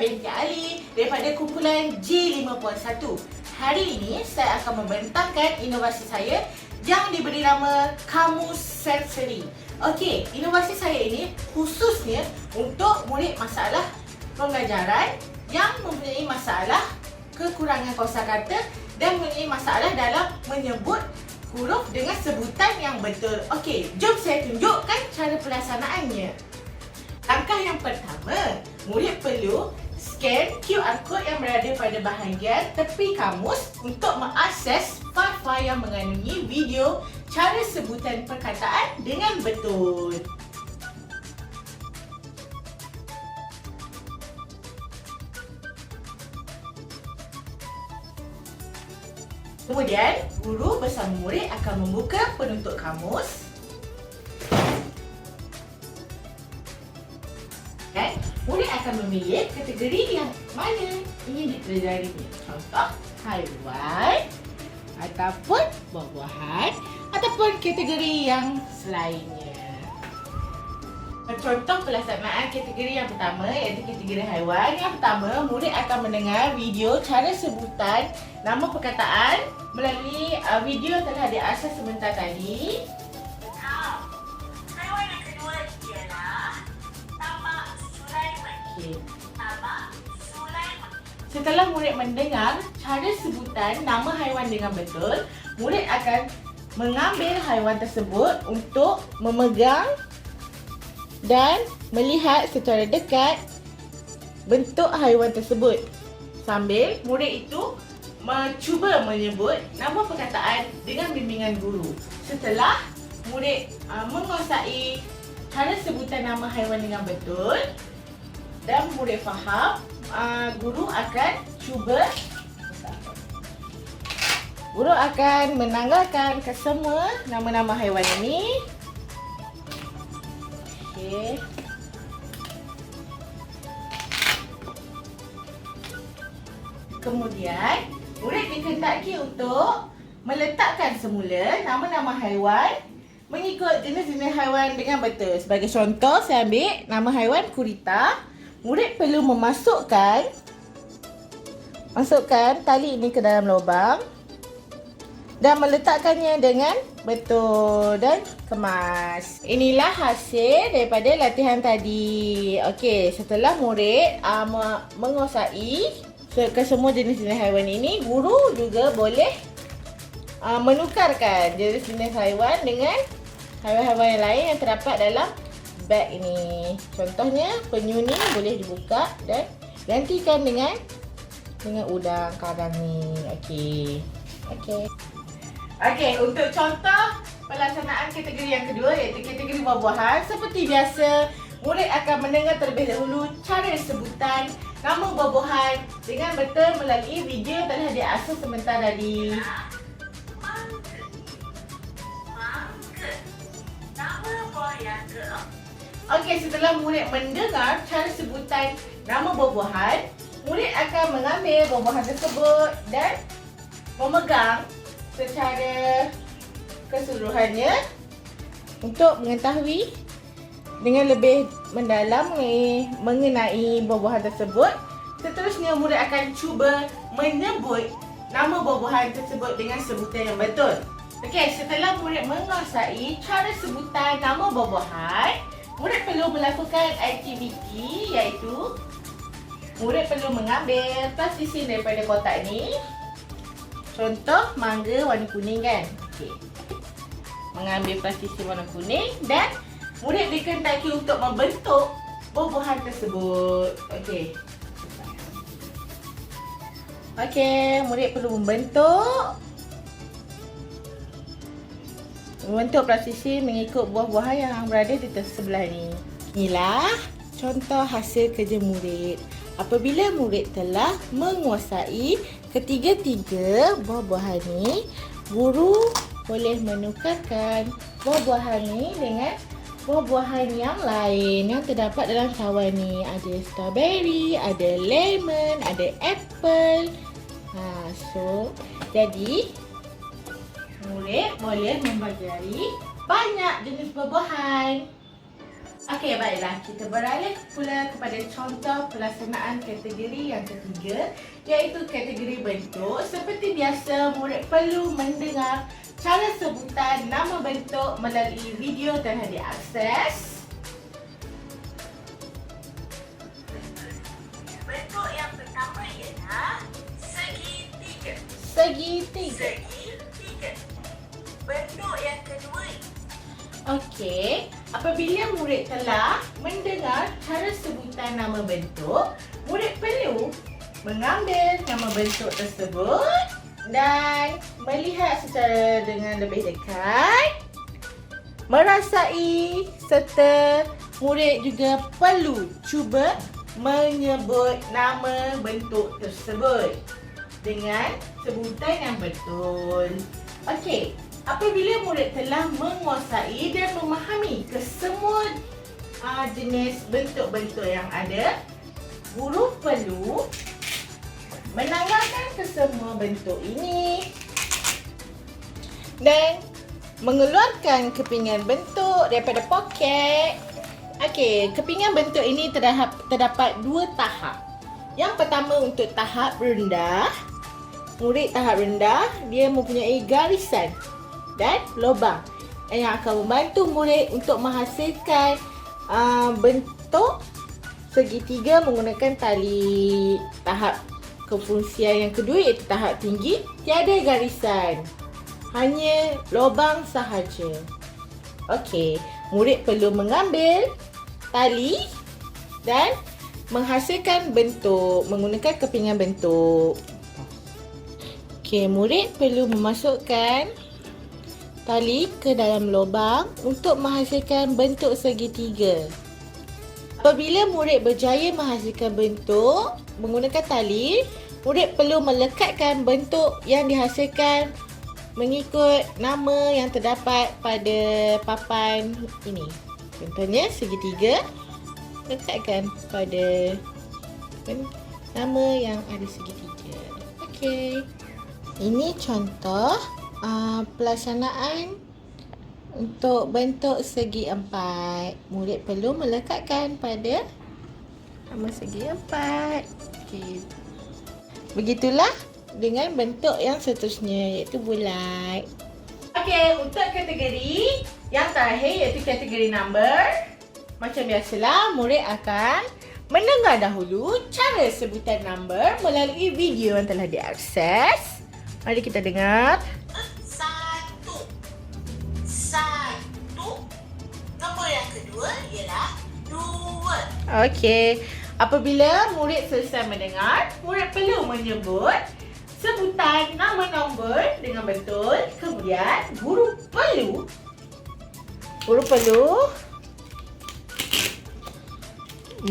saya Niki Ali daripada kumpulan J5.1. Hari ini saya akan membentangkan inovasi saya yang diberi nama Kamus Sensory. Okey, inovasi saya ini khususnya untuk murid masalah pembelajaran yang mempunyai masalah kekurangan kosakata dan mempunyai masalah dalam menyebut huruf dengan sebutan yang betul. Okey, jom saya tunjukkan cara pelaksanaannya. Langkah yang pertama, murid perlu scan QR code yang berada pada bahagian tepi kamus untuk mengakses file-file yang mengandungi video cara sebutan perkataan dengan betul. Kemudian, guru bersama murid akan membuka penutup kamus. Dan murid akan memilih kategori yang mana ingin dipelajarinya. Contoh, haiwan ataupun buah-buahan ataupun kategori yang selainnya. Contoh pelaksanaan kategori yang pertama iaitu kategori haiwan. Yang pertama, murid akan mendengar video cara sebutan nama perkataan melalui video yang telah diakses sebentar tadi. Haiwan yang kedua ialah tamak Sulaiman. Okey. Tamak Sulaiman. Setelah murid mendengar cara sebutan nama haiwan dengan betul, murid akan mengambil haiwan tersebut untuk memegang dan melihat secara dekat bentuk haiwan tersebut. Sambil murid itu mencuba menyebut nama perkataan dengan bimbingan guru. Setelah murid menguasai cara sebutan nama haiwan dengan betul dan murid faham, guru akan menanggalkan kesemua nama-nama haiwan ini. Okey. Kemudian, murid dikehendaki untuk meletakkan semula nama-nama haiwan mengikut jenis-jenis haiwan dengan betul. Sebagai contoh, saya ambil nama haiwan gurita. Murid perlu masukkan tali ini ke dalam lubang dan meletakkannya dengan betul dan kemas. Inilah hasil daripada latihan tadi. Okey, setelah murid menguasai kesemua jenis-jenis haiwan ini, guru juga boleh menukarkan jenis-jenis haiwan dengan haiwan-haiwan yang lain yang terdapat dalam beg ini. Contohnya, penyu ni boleh dibuka dan gantikan dengan udang karang ni. Okey, untuk contoh pelaksanaan kategori yang kedua iaitu kategori buah-buahan. Seperti biasa, murid akan mendengar terlebih dahulu cara sebutan nama buah-buahan dengan betul melalui video yang telah diakses sebentar tadi. Mangga. Mangga. Nama buah yang keempat. Okey, setelah murid mendengar cara sebutan nama buah-buahan, murid akan mengambil buah-buahan tersebut dan memegang secara keseluruhannya untuk mengetahui dengan lebih mendalam mengenai buah-buahan tersebut. Seterusnya, murid akan cuba menyebut nama buah-buahan tersebut dengan sebutan yang betul. Okey, setelah murid menguasai cara sebutan nama buah-buahan, murid perlu melakukan aktiviti iaitu murid perlu mengambil plastisin daripada kotak ni. Contoh, mangga warna kuning kan? Okey. Mengambil plastisin warna kuning dan murid dikehendaki untuk membentuk buah-buahan tersebut. Okey. Murid perlu membentuk plastisin mengikut buah-buahan yang berada di sebelah ni. Inilah contoh hasil kerja murid. Apabila murid telah menguasai ketiga-tiga buah-buahan ni, guru boleh menukarkan buah-buahan ni dengan buah-buahan yang lain yang terdapat dalam cawan ni. Ada strawberry, ada lemon, ada apple. Jadi murid boleh mempelajari banyak jenis buah-buahan. Okey, baiklah. Kita beralih pula kepada contoh pelaksanaan kategori yang ketiga, iaitu kategori bentuk. Seperti biasa, murid perlu mendengar cara sebutan nama bentuk melalui video telah diakses. Bentuk yang pertama ialah segitiga. Segitiga. Segitiga. Bentuk yang kedua, Okey, apabila murid telah mendengar cara sebutan nama bentuk, murid perlu mengambil nama bentuk tersebut dan melihat secara dengan lebih dekat, merasai, serta murid juga perlu cuba menyebut nama bentuk tersebut dengan sebutan yang betul. Okey, apabila murid telah menguasai dan memahami kesemua jenis bentuk-bentuk yang ada, guru perlu menanggalkan kesemua bentuk ini dan mengeluarkan kepingan bentuk daripada poket. Okey, kepingan bentuk ini terdapat dua tahap. Yang pertama untuk tahap rendah. Murid tahap rendah, dia mempunyai garisan dan lubang yang akan membantu murid untuk menghasilkan bentuk segitiga menggunakan tali. Tahap kefungsian yang kedua iaitu tahap tinggi, tiada garisan, hanya lubang sahaja. Okey, murid perlu mengambil tali dan menghasilkan bentuk menggunakan kepingan bentuk. Okey, murid perlu memasukkan tali ke dalam lubang untuk menghasilkan bentuk segitiga. Apabila murid berjaya menghasilkan bentuk menggunakan tali, murid perlu melekatkan bentuk yang dihasilkan mengikut nama yang terdapat pada papan ini. Contohnya segitiga, lekatkan pada nama yang ada segitiga. Okey. Ini contoh pelaksanaan untuk bentuk segi empat. Murid perlu melekatkan pada nama segi empat. Okey. Begitulah dengan bentuk yang seterusnya iaitu bulat. Okey, untuk kategori yang terakhir iaitu kategori number. Macam biasalah, murid akan mendengar dahulu cara sebutan number melalui video yang telah diakses. Mari kita dengar. satu. Satu. Nombor yang kedua ialah dua. Okey, apabila murid selesai mendengar, murid perlu menyebut sebutan nama nombor dengan betul. Kemudian guru perlu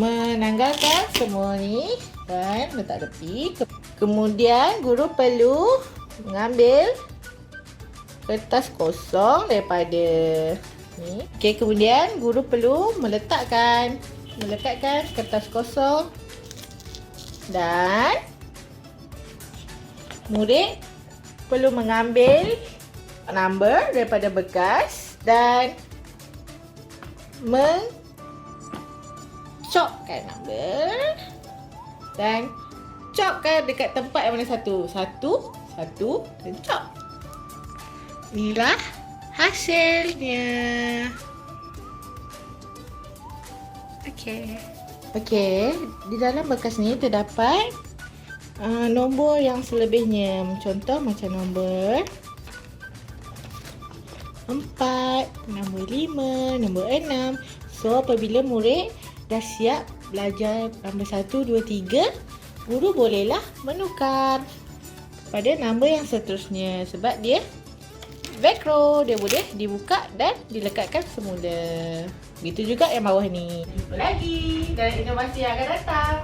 menanggalkan semua ni dan letak tepi. Kemudian guru perlu mengambil kertas kosong daripada ni. Okey, kemudian guru perlu melekatkan kertas kosong dan murid perlu mengambil number daripada bekas dan mencopkan number dan copkan dekat tempat yang mana satu dan cop. Inilah hasilnya. Okey, di dalam bekas ni terdapat nombor yang selebihnya. Contoh macam nombor 4, nombor 5, nombor 6. So, apabila murid dah siap belajar nombor 1, 2, 3, guru bolehlah menukar pada nombor yang seterusnya sebab dia velcro, dia boleh dibuka dan dilekatkan semula. Begitu juga yang bawah ni. Jumpa lagi dalam inovasi yang akan datang.